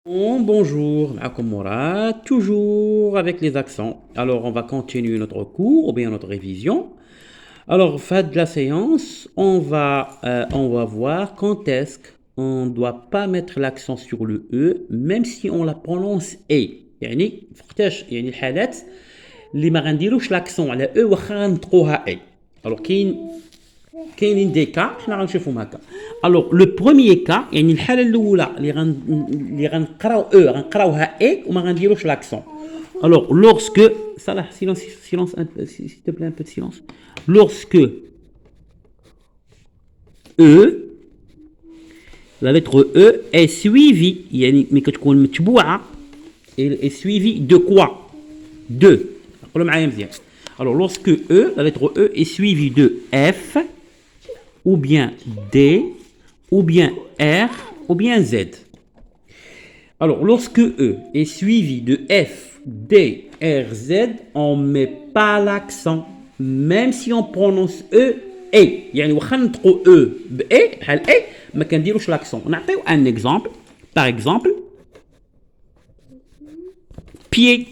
Bonjour, معكم Mourad, toujours avec les accents. Alors, on va continuer notre cours ou bien notre révision. Alors, fin de la séance, on va voir quand est-ce qu'on ne doit pas mettre l'accent sur le E, même si on la prononce E. يعني فقتاش يعني الحالات اللي ما غنديروش l'accent على E واخا غنطقوها E. Alors, كاينين دي كا حنا غنشوفهم هكا. الوغ لو بروميير كا يعني الحاله الاولى اللي غنقراو غنقراوها اي وما غنديروش لاكسون. الوغ لورسكو صلاح سيلونس سيل te plaît un peu de silence. Lorsque E la lettre E est suivie يعني ملي كتكون متبوعه est suivie de quoi de قولوا معايا مزيان. Alors lorsque E la lettre E est suivie de F ou bien D, ou bien R, ou bien Z. Alors, lorsque E est suivi de F, D, R, Z, on ne met pas l'accent, même si on prononce E, E. يعني واخا نطقو E بE بحال E ما كنديروش l'accent. نعطيو un exemple. Par exemple, pied.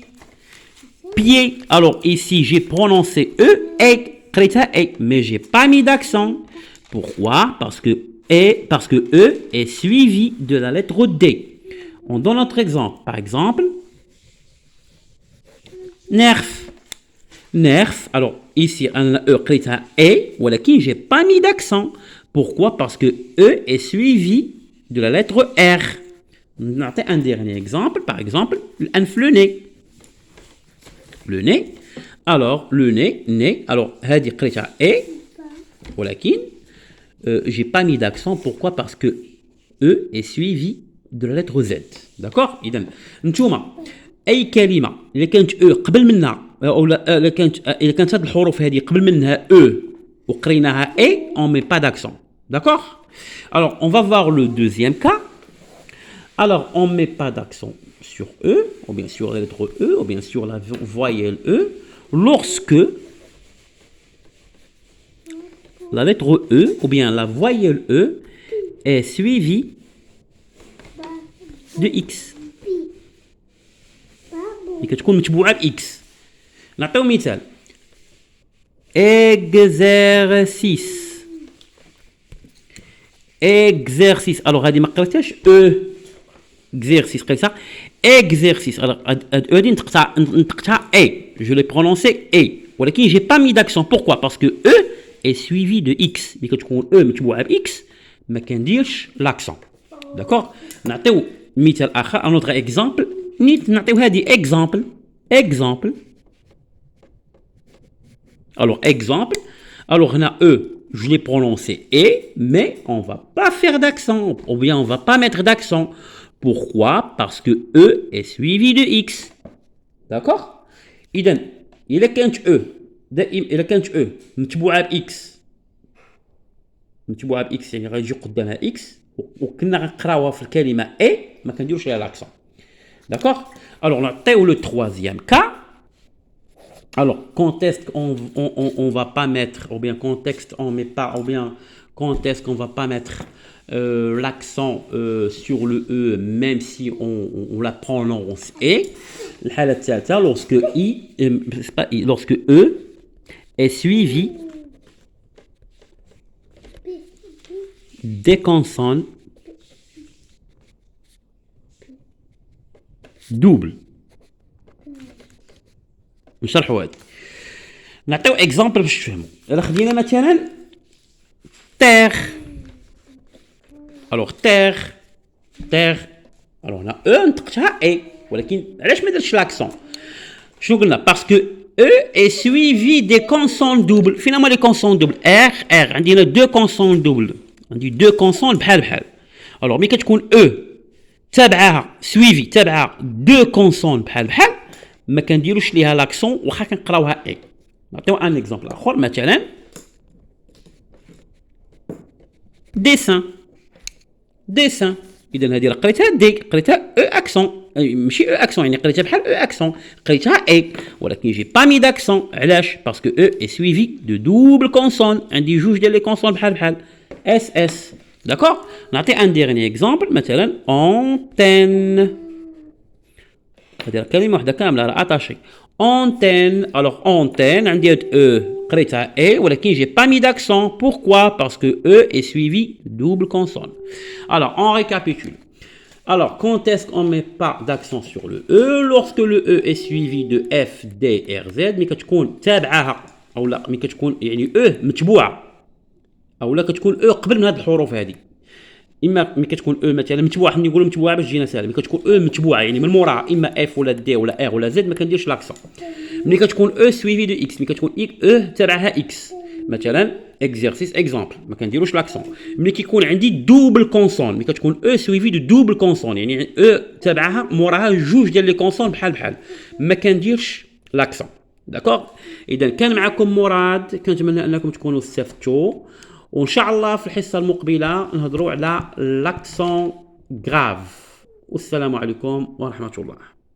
Pied. Alors ici, j'ai prononcé E, قريتها E, mais j'ai pas mis d'accent. Pourquoi? Parce que E est suivi de la lettre D. On donne notre exemple. Par exemple, nerf. Nerf. Alors, ici, on a E, E, ولكن j'ai pas mis d'accent. Pourquoi? Parce que E est suivi de la lettre R. On a un dernier exemple. Par exemple, le nez. Le nez. Alors, le nez. Alors, هذه قريتها E, ولكن j'ai pas mis d'accent. Pourquoi? Parce que E est suivi de la lettre Z. D'accord? إذا نتوما أي كلمة إذا كانت E قبل منها أو إذا كانت هذه الحروف هذه قبل منها E وقريناها E, on met pas d'accent. D'accord? Alors, on va voir le deuxième cas. Alors, on met pas d'accent sur E, ou bien sur la lettre E, ou bien sur la voyelle E, lorsque la lettre E, ou bien la voyelle E, est suivie de X. Et كتكون متبوعة ب X. نعطيو مثال. Exercice. Exercice. Alors هذه ما قريتهاش E. Exercice قريتها exercice. Alors هذه نطقتها E. Je l'ai prononcé E. ولكن j'ai pas mis d'accent. Pourquoi? Parce que E est suivi de X. ملي كتكون E متبوعة ب X ما كنديرش l'accent. D'accord? نعطيو مثال آخر. Un autre exemple. نعطيو هذه exemple. Alors exemple. Alors هنا E je l'ai prononcé E, mais on ne va pas faire d'accent, ou bien on ne va pas mettre d'accent. Pourquoi? Parce que E est suivi de X. D'accord? إذن إذا كانت E متبوعة ب X يعني غيجي قدامها X وكنا غنقراوها في الكلمة E ما كنديروش ليها l'accent. D'accord? Alors نعطيو le troisième cas. Alors, quand est-ce qu'on va pas mettre, ou bien contexte on met pas, ou bien quand est-ce qu'on va pas mettre l'accent sur le E, même si on la prononce E. الحالة الثالثة lorsque E est suivi des consonnes doubles. نشرحوا هذا. نعطيو اكزامبل باش تفهموا. الا خدينا مثلا terre. Alors terre. Alors هنا E نطقتها E ولكن علاش ما درتش l'accent؟ شنو قلنا؟ باسكو E est suivi des consonnes doubles. فين هما لي consonnes doubles؟ R عندنا deux consonnes doubles. عندي deux consonnes بحال. Alors ملي كتكون E تابعها deux consonnes بحال ما كنديروش ليها لاكسون واخا كنقراوها اي. نعطيو ان اكزامبل اخر مثلا ديسان. اذا هذه قريتها دي قريتها او اكسون ماشي او اكسون يعني قريتها بحال او اكسون قريتها اي ولكن جي با مي داكسون. علاش؟ باسكو او اي سويفي دو دوبل كونسون. عندي جوج ديال لي كونسون بحال اس D'accord. نعطي un dernier exemple مثلا antenne. هذه كلمة واحدة كاملة راه اتاشي. Antenne. Alors antenne عندي e قريتها e ولكن j'ai pas mis d'accent. Pourquoi? Parce que e est suivi de double consonne. Alors on récapitule. Alors, quand est-ce qu'on ne met pas d'accent sur le E? Lorsque le E est suivi de F, D, R, Z, mais كتكون تابعها أو لا مي كتكون يعني E متبوعة أو لا كتكون E قبل من هاد الحروف هذه. إما مي كتكون E مثلا متبوعة، حنا نقولوا متبوعة باش تجينا ساهلة، مي كتكون E متبوعة يعني من موراها إما F ولا D ولا R ولا Z ما كنديرش لاكسون. ملي كتكون E suivi de X، ملي كتكون E تابعها X مثلا اكزرسيس اكزامبل ما كنديروش لاكسون. ملي كيكون عندي دوبل كونسون، ملي كتكون او سويفي دو دوبل كونسون يعني او تبعها موراها جوج ديال لي كونسون بحال بحال ما كنديرش لاكسون. داكوغ. اذا كان معكم مراد، كنتمنى انكم تكونوا استفدتوا، وان شاء الله في الحصه المقبله نهضروا على لاكسون غراف. والسلام عليكم ورحمه الله.